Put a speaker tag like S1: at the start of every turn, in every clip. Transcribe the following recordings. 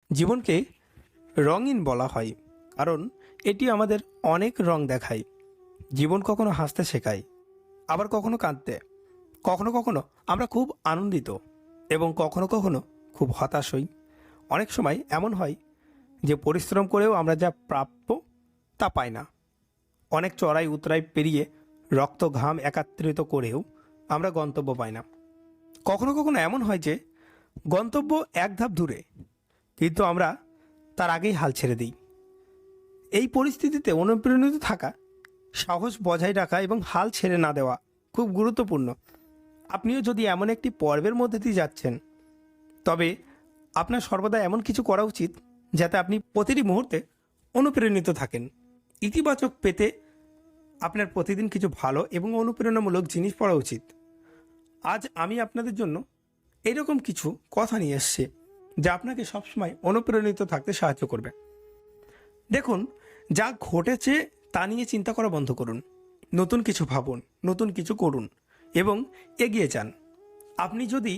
S1: জীবনকে রঙিন বলা হয় কারণ এটি আমাদের অনেক রং দেখায়। জীবন কখনো হাসতে শেখায়, আবার কখনো কাঁদতে। কখনো কখনো আমরা খুব আনন্দিত এবং কখনো কখনো খুব হতাশ হই। অনেক সময় এমন হয় যে পরিশ্রম করেও আমরা যা প্রাপ্য তা পাই না। অনেক চড়াই উতরাই পেরিয়ে রক্ত ঘাম একাত্রিত করেও আমরা গন্তব্য পাই না। কখনো কখনো এমন হয় যে গন্তব্য এক ধাপ দূরে, কিন্তু আমরা তার আগেই হাল ছেড়ে দিই। এই পরিস্থিতিতে অনুপ্রাণিত থাকা, সাহস বজায় রাখা এবং হাল ছেড়ে না দেওয়া খুব গুরুত্বপূর্ণ। আপনিও যদি এমন একটি পর্বের মধ্যে দিয়ে যাচ্ছেন, তবে আপনার সর্বদা এমন কিছু করা উচিত যাতে আপনি প্রতিটি মুহূর্তে অনুপ্রাণিত থাকেন। ইতিবাচক পেতে আপনার প্রতিদিন কিছু ভালো এবং অনুপ্রেরণামূলক জিনিস পড়া উচিত। আজ আমি আপনাদের জন্য এরকম কিছু কথা নিয়ে এসেছি যা আপনাকে সবসময় অনুপ্রাণিত থাকতে সাহায্য করবে। দেখুন, যা ঘটেছে তা নিয়ে চিন্তা করা বন্ধ করুন। নতুন কিছু ভাবুন, নতুন কিছু করুন এবং এগিয়ে যান। আপনি যদি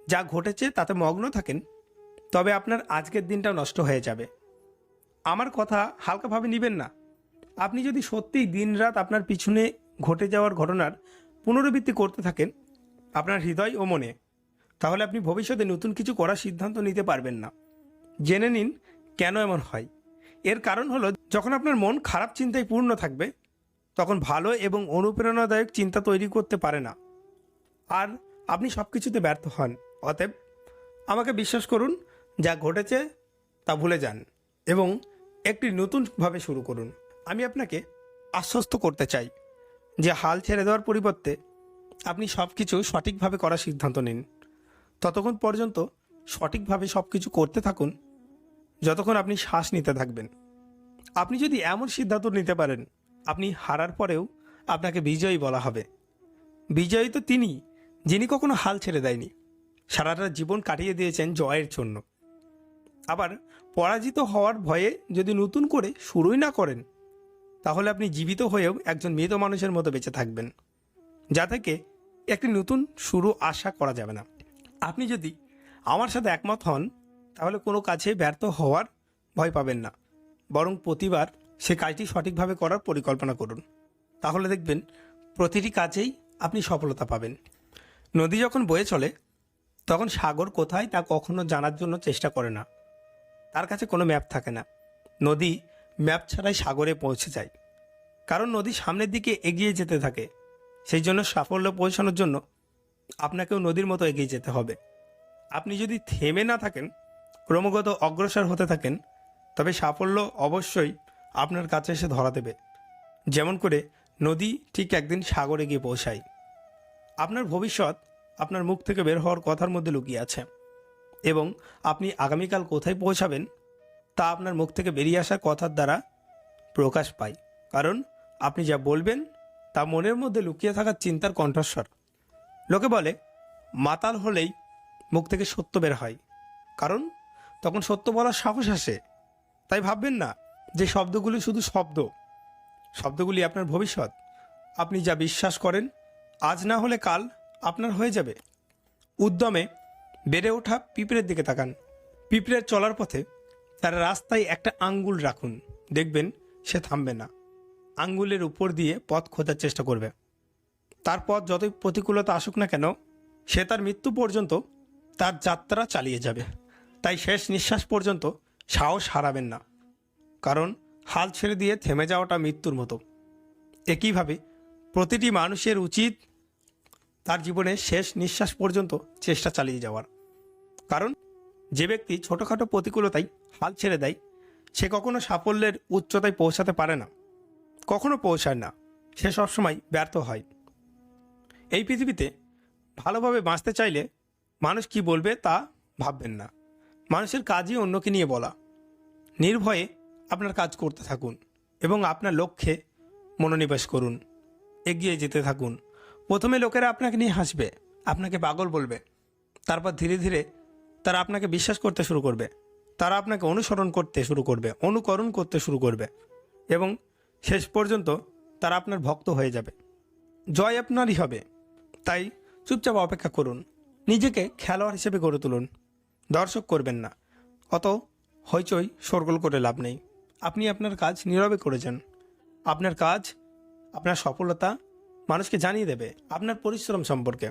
S1: যা ঘটেছে তাতে মগ্ন থাকেন, তবে আপনার আজকের দিনটা নষ্ট হয়ে যাবে। আমার কথা হালকাভাবে নেবেন না। আপনি যদি সত্যিই দিনরাত আপনার পিছনে ঘটে যাওয়ার ঘটনার পুনরাবৃত্তি করতে থাকেন আপনার হৃদয় ও মনে, তাহলে আপনি ভবিষ্যতে নতুন কিছু করার সিদ্ধান্ত নিতে পারবেন না। জেনে নিন কেন এমন হয়। এর কারণ হলো, যখন আপনার মন খারাপ চিন্তায় পূর্ণ থাকবে, তখন ভালো এবং অনুপ্রেরণাদায়ক চিন্তা তৈরি করতে পারে না, আর আপনি সব কিছুতে ব্যর্থ হন। অতএব আমাকে বিশ্বাস করুন, যা ঘটেছে তা ভুলে যান এবং একটি নতুনভাবে শুরু করুন। আমি আপনাকে আশ্বস্ত করতে চাই যে হাল ছেড়ে দেওয়ার পরিবর্তে আপনি সব কিছু সঠিকভাবে করার সিদ্ধান্ত নিন। ততক্ষণ পর্যন্ত সঠিকভাবে সব কিছু করতে থাকুন যতক্ষণ আপনি শ্বাস নিতে থাকবেন। আপনি যদি এমন সিদ্ধান্ত নিতে পারেন, আপনি হারার পরেও আপনাকে বিজয়ী বলা হবে। বিজয়ী তো তিনি, যিনি কখনো হাল ছেড়ে দেয়নি, সারাটা জীবন কাটিয়ে দিয়েছেন জয়ের জন্য। আবার পরাজিত হওয়ার ভয়ে যদি নতুন করে শুরুই না করেন, তাহলে আপনি জীবিত হয়েও একজন মৃত মানুষের মতো বেঁচে থাকবেন, যা থেকে একটি নতুন শুরু আশা করা যাবে না। আপনি যদি আমার সাথে একমত হন, তাহলে কোনো কাজে ব্যর্থ হওয়ার ভয় পাবেন না, বরং প্রতিবার সে কাজটি সঠিকভাবে করার পরিকল্পনা করুন। তাহলে দেখবেন প্রতিটি কাজেই আপনি সফলতা পাবেন। নদী যখন বয়ে চলে, তখন সাগর কোথায় তা কখনো জানার জন্য চেষ্টা করে না। তার কাছে কোনো ম্যাপ থাকে না। নদী ম্যাপ ছাড়াই সাগরে পৌঁছে যায়, কারণ নদী সামনের দিকে এগিয়ে যেতে থাকে। সেই জন্য সাফল্য পৌঁছানোর জন্য আপনাকেও নদীর মতো এগিয়ে যেতে হবে। আপনি যদি থেমে না থাকেন, ক্রমাগত অগ্রসর হতে থাকেন, তবে সাফল্য অবশ্যই আপনার কাছে এসে ধরা দেবে। যেমন করে নদী ঠিক একদিন সাগরে গিয়ে পৌঁছায়। আপনার ভবিষ্যৎ আপনার মুখ থেকে বের হওয়ার কথার মধ্যে লুকিয়ে আছে, এবং আপনি আগামীকাল কোথায় পৌঁছাবেন তা আপনার মুখ থেকে বেরিয়ে আসা কথার দ্বারা প্রকাশ পায়। কারণ আপনি যা বলবেন তা মনের মধ্যে লুকিয়ে থাকা চিন্তার কণ্ঠস্বর। লোকে বলে, মাতাল হলেই মুখ থেকে সত্য বের হয়, কারণ তখন সত্য বলার সাহস আসে। তাই ভাববেন না যে শব্দগুলি শুধু শব্দ। শব্দগুলি আপনার ভবিষ্যৎ। আপনি যা বিশ্বাস করেন, আজ না হলে কাল আপনার হয়ে যাবে। উদ্যমে বেড়ে ওঠা পিঁপড়ের দিকে তাকান। পিঁপড়ের চলার পথে তার রাস্তায় একটা আঙ্গুল রাখুন, দেখবেন সে থামবে না। আঙ্গুলের উপর দিয়ে পথ খোঁজার চেষ্টা করবে। তার পথ যতই প্রতিকূলতা আসুক না কেন, সে তার মৃত্যু পর্যন্ত তার যাত্রা চালিয়ে যাবে। তাই শেষ নিঃশ্বাস পর্যন্ত সাহস হারাবেন না, কারণ হাল ছেড়ে দিয়ে থেমে যাওয়াটা মৃত্যুর মতো। একইভাবে প্রতিটি মানুষের উচিত তার জীবনে শেষ নিঃশ্বাস পর্যন্ত চেষ্টা চালিয়ে যাওয়ার। কারণ যে ব্যক্তি ছোটোখাটো প্রতিকূলতায় হাল ছেড়ে দেয়, সে কখনো সাফল্যের উচ্চতায় পৌঁছাতে পারে না, কখনো পৌঁছায় না। সে সবসময় ব্যর্থ হয়। এই পৃথিবীতে ভালোভাবে বাঁচতে চাইলে মানুষ কি বলবে তা ভাববেন না। মানুষের কাজই অন্যকে নিয়ে বলা। নির্ভয়ে আপনার কাজ করতে থাকুন এবং আপনার লক্ষ্যে মনোনিবেশ করুন। এগিয়ে যেতে থাকুন। প্রথমে লোকেরা আপনাকে নিয়ে হাসবে, আপনাকে পাগল বলবে। তারপর ধীরে ধীরে তারা আপনাকে বিশ্বাস করতে শুরু করবে। তারা আপনাকে অনুসরণ করতে শুরু করবে, অনুকরণ করতে শুরু করবে, এবং শেষ পর্যন্ত তারা আপনার ভক্ত হয়ে যাবে। জয় আপনারই হবে। তাই চুপচাপ অপেক্ষা করুন। নিজেকে খেলোয়াড় হিসেবে গড়ে তুলুন, দর্শক করবেন না। অত হইচই শোরগোল করে লাভ নেই। আপনি আপনার কাজ নীরবে করেছেন। আপনার কাজ, আপনার সফলতা মানুষকে জানিয়ে দেবে আপনার পরিশ্রম সম্পর্কে।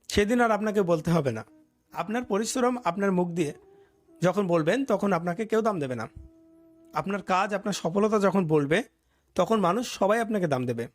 S1: সেদিন আর আপনাকে বলতে হবে না। আপনার পরিশ্রম আপনার মুখ দিয়ে যখন বলবেন তখন আপনাকে কেউ দাম দেবে না। আপনার কাজ, আপনার সফলতা যখন বলবে তখন মানুষ সবাই আপনাকে দাম দেবে।